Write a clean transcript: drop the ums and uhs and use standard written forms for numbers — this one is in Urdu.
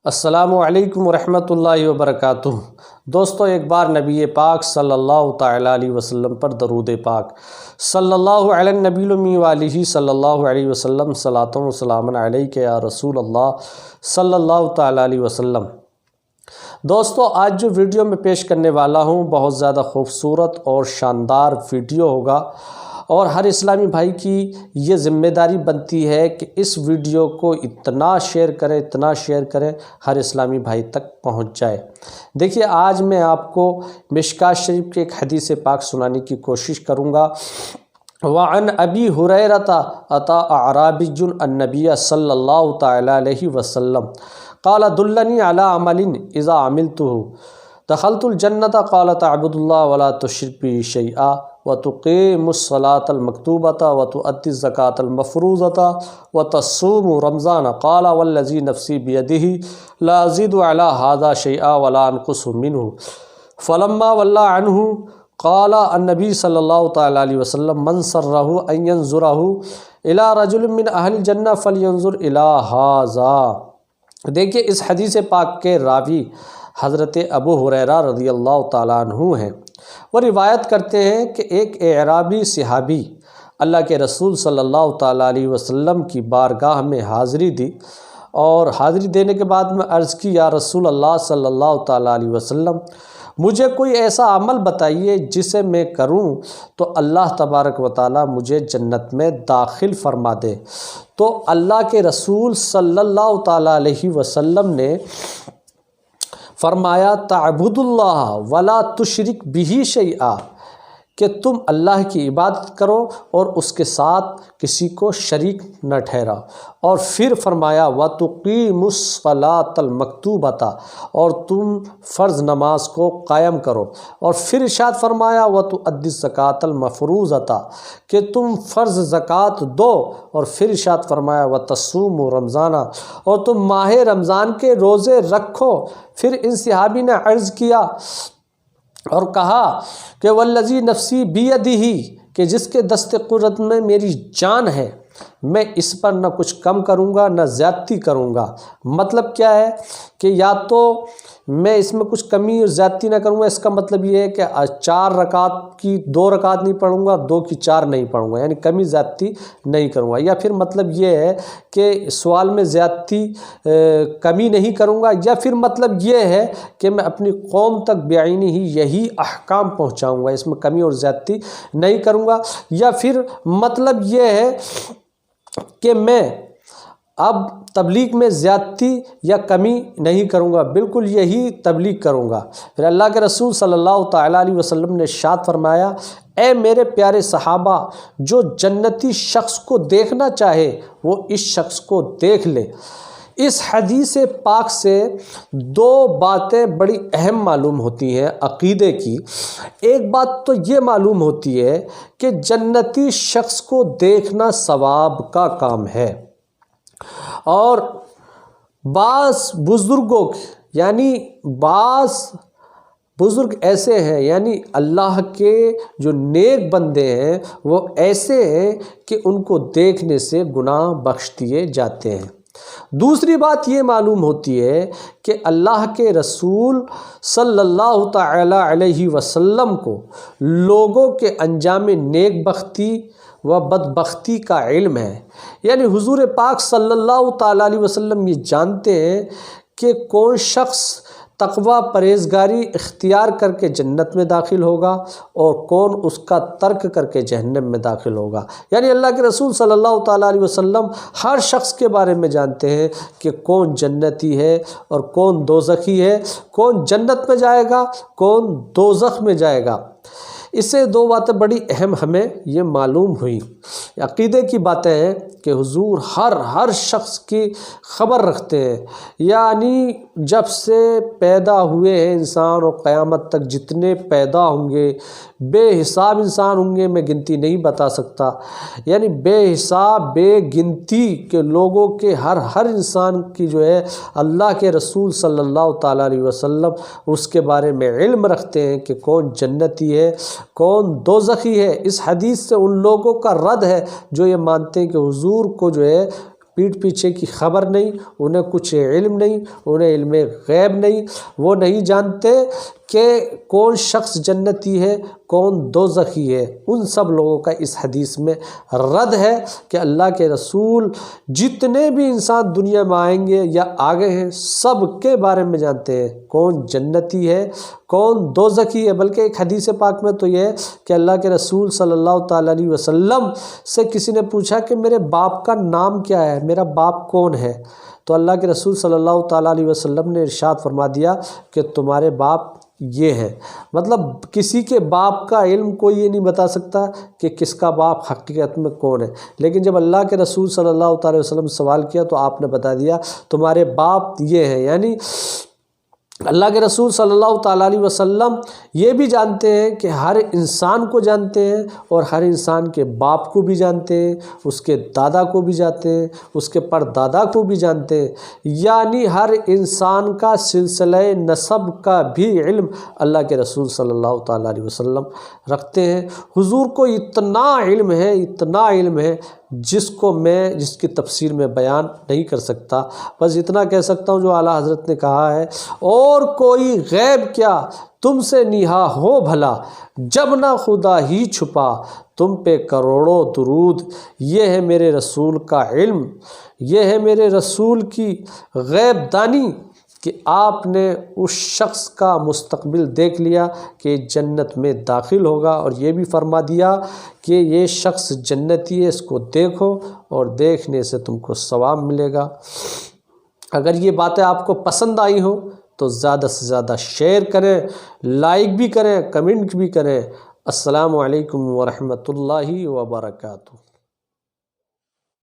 السلام علیکم ورحمۃ اللہ وبرکاتہ۔ دوستو، ایک بار نبی پاک صلی اللہ تعالیٰ علیہ وسلم پر درود پاک صلی اللہ علیہ نبی الامی والہ صلی اللہ علیہ وسلم، صلاۃ و سلام علیک یا رسول اللہ صلی اللہ تعالیٰ علیہ وسلم۔ دوستو، آج جو ویڈیو میں پیش کرنے والا ہوں بہت زیادہ خوبصورت اور شاندار ویڈیو ہوگا، اور ہر اسلامی بھائی کی یہ ذمہ داری بنتی ہے کہ اس ویڈیو کو اتنا شیئر کریں ہر اسلامی بھائی تک پہنچ جائے۔ دیکھیے، آج میں آپ کو مشکوٰۃ شریف کے ایک حدیث پاک سنانے کی کوشش کروں گا۔ وعن ابی ہریرہ اتی اعرابی النبی صلی اللہ تعالی علیہ وسلم قال دلنی علی عمل اذا عملته دخلت الجنة قال تعبد الله ولا تشرك به شيئا وتقيم الصلاة المكتوبة وتؤدي الزكاة المفروضة وتصوم رمضان قال والذي نفسي بيده لا أزيد على هذا شيئا ولا أنقص منه فلما ولى عنه قال النبي صلى الله تعالى عليه وسلم من سره أن ينظره إلى رجل من أهل الجنة فلينظر إلى هذا۔ دیکھیے، اس حدیث پاک کے راوی حضرت ابو ہریرہ رضی اللہ تعالیٰ عنہ ہیں۔ وہ روایت کرتے ہیں کہ ایک اعرابی صحابی اللہ کے رسول صلی اللہ تعالیٰ علیہ وسلم کی بارگاہ میں حاضری دی، اور حاضری دینے کے بعد میں عرض کی، یا رسول اللہ صلی اللہ تعالیٰ علیہ وسلم، مجھے کوئی ایسا عمل بتائیے جسے میں کروں تو اللہ تبارک و تعالیٰ مجھے جنت میں داخل فرما دے۔ تو اللہ کے رسول صلی اللہ تعالیٰ علیہ وسلم نے فرمایا، تعبد اللہ ولا تشرک بہ شیئا، کہ تم اللہ کی عبادت کرو اور اس کے ساتھ کسی کو شریک نہ ٹھہراؤ۔ اور پھر فرمایا وَتُقِيمُ الصَّلَاةَ الْمَكْتُوبَةَ، اور تم فرض نماز کو قائم کرو۔ اور پھر ارشاد فرمایا وَتُؤَدِّي الزَّكَاةَ الْمَفْرُوضَةَ، کہ تم فرض زکوٰۃ دو۔ اور پھر ارشاد فرمایا وَتَصُومُ رمضانَ، اور تم ماہ رمضان کے روزے رکھو۔ پھر ان صحابی نے عرض کیا اور کہا کہ والذی نفسی بیدہ، کہ جس کے دست قدرت میں میری جان ہے، میں اس پر نہ کچھ کم کروں گا نہ زیادتی کروں گا۔ مطلب کیا ہے کہ یا تو میں اس میں کچھ کمی اور زیادتی نہ کروں گا، اس کا مطلب یہ ہے کہ 4 رکعت کی 2 رکعت نہیں پڑھوں گا، 2 کی 4 نہیں پڑھوں گا، یعنی کمی زیادتی نہیں کروں گا۔ یا پھر مطلب یہ ہے کہ سوال میں زیادتی کمی نہیں کروں گا، یا پھر مطلب یہ ہے کہ میں اپنی قوم تک بعینی ہی یہی احکام پہنچاؤں گا، اس میں کمی اور زیادتی نہیں کروں گا۔ یا پھر مطلب یہ ہے کہ میں اب تبلیغ میں زیادتی یا کمی نہیں کروں گا، بالکل یہی تبلیغ کروں گا۔ پھر اللہ کے رسول صلی اللہ تعالیٰ علیہ وسلم نے ارشاد فرمایا، اے میرے پیارے صحابہ، جو جنتی شخص کو دیکھنا چاہے وہ اس شخص کو دیکھ لے۔ اس حدیث پاک سے 2 باتیں بڑی اہم معلوم ہوتی ہیں عقیدے کی۔ ایک بات تو یہ معلوم ہوتی ہے کہ جنتی شخص کو دیکھنا ثواب کا کام ہے، اور بعض بزرگ ایسے ہیں، یعنی اللہ کے جو نیک بندے ہیں وہ ایسے ہیں کہ ان کو دیکھنے سے گناہ بخش دیے جاتے ہیں۔ دوسری بات یہ معلوم ہوتی ہے کہ اللہ کے رسول صلی اللہ تعالی علیہ وسلم کو لوگوں کے انجام نیک بختی و بدبختی کا علم ہے، یعنی حضور پاک صلی اللہ تعالی علیہ وسلم یہ جانتے ہیں کہ کون شخص تقوی پرہیزگاری اختیار کر کے جنت میں داخل ہوگا اور کون اس کا ترک کر کے جہنم میں داخل ہوگا۔ یعنی اللہ کے رسول صلی اللہ تعالیٰ علیہ وسلم ہر شخص کے بارے میں جانتے ہیں کہ کون جنتی ہے اور کون دوزخی ہے، کون جنت میں جائے گا کون دوزخ میں جائے گا۔ اس سے 2 باتیں بڑی اہم ہمیں یہ معلوم ہوئی۔ عقیدے کی باتیں ہیں کہ حضور ہر شخص کی خبر رکھتے ہیں، یعنی جب سے پیدا ہوئے ہیں انسان اور قیامت تک جتنے پیدا ہوں گے، بے حساب انسان ہوں گے، میں گنتی نہیں بتا سکتا، یعنی بے حساب بے گنتی کے لوگوں کے ہر انسان کی جو ہے اللہ کے رسول صلی اللہ تعالیٰ علیہ وسلم اس کے بارے میں علم رکھتے ہیں کہ کون جنتی ہے کون دوزخی ہے۔ اس حدیث سے ان لوگوں کا رد ہے جو یہ مانتے ہیں کہ حضور کو جو ہے پیٹھ پیچھے کی خبر نہیں، انہیں کچھ علم نہیں، انہیں علم غیب نہیں، وہ نہیں جانتے کہ کون شخص جنتی ہے کون دوزخی ہے۔ ان سب لوگوں کا اس حدیث میں رد ہے کہ اللہ کے رسول جتنے بھی انسان دنیا میں آئیں گے یا آگے ہیں سب کے بارے میں جانتے ہیں، کون جنتی ہے کون دوزخی ہے۔ بلکہ ایک حدیث پاک میں تو یہ ہے کہ اللہ کے رسول صلی اللہ تعالیٰ علیہ وسلم سے کسی نے پوچھا کہ میرے باپ کا نام کیا ہے، میرا باپ کون ہے؟ تو اللہ کے رسول صلی اللہ تعالیٰ علیہ وسلم نے ارشاد فرما دیا کہ تمہارے باپ یہ ہے۔ مطلب کسی کے باپ کا علم کوئی یہ نہیں بتا سکتا کہ کس کا باپ حقیقت میں کون ہے، لیکن جب اللہ کے رسول صلی اللہ تعالیٰ علیہ وسلم سوال کیا تو آپ نے بتا دیا تمہارے باپ یہ ہیں۔ یعنی اللہ کے رسول صلی اللہ تعالیٰ علیہ وسلم یہ بھی جانتے ہیں کہ ہر انسان کو جانتے ہیں اور ہر انسان کے باپ کو بھی جانتے ہیں، اس کے دادا کو بھی جانتے ہیں، اس کے پردادا کو بھی جانتے ہیں، یعنی ہر انسان کا سلسلہ نسب کا بھی علم اللہ کے رسول صلی اللہ تعالیٰ علیہ وسلم رکھتے ہیں۔ حضور کو اتنا علم ہے جس کی تفسیر میں بیان نہیں کر سکتا۔ بس اتنا کہہ سکتا ہوں جو اعلیٰ حضرت نے کہا ہے، اور کوئی غیب کیا تم سے نہا ہو بھلا، جب نہ خدا ہی چھپا تم پہ کروڑوں درود۔ یہ ہے میرے رسول کا علم، یہ ہے میرے رسول کی غیب دانی کہ آپ نے اس شخص کا مستقبل دیکھ لیا کہ جنت میں داخل ہوگا، اور یہ بھی فرما دیا کہ یہ شخص جنتی ہے، اس کو دیکھو اور دیکھنے سے تم کو ثواب ملے گا۔ اگر یہ باتیں آپ کو پسند آئی ہوں تو زیادہ سے زیادہ شیئر کریں، لائک بھی کریں، کمنٹ بھی کریں۔ السلام علیکم ورحمۃ اللہ وبرکاتہ۔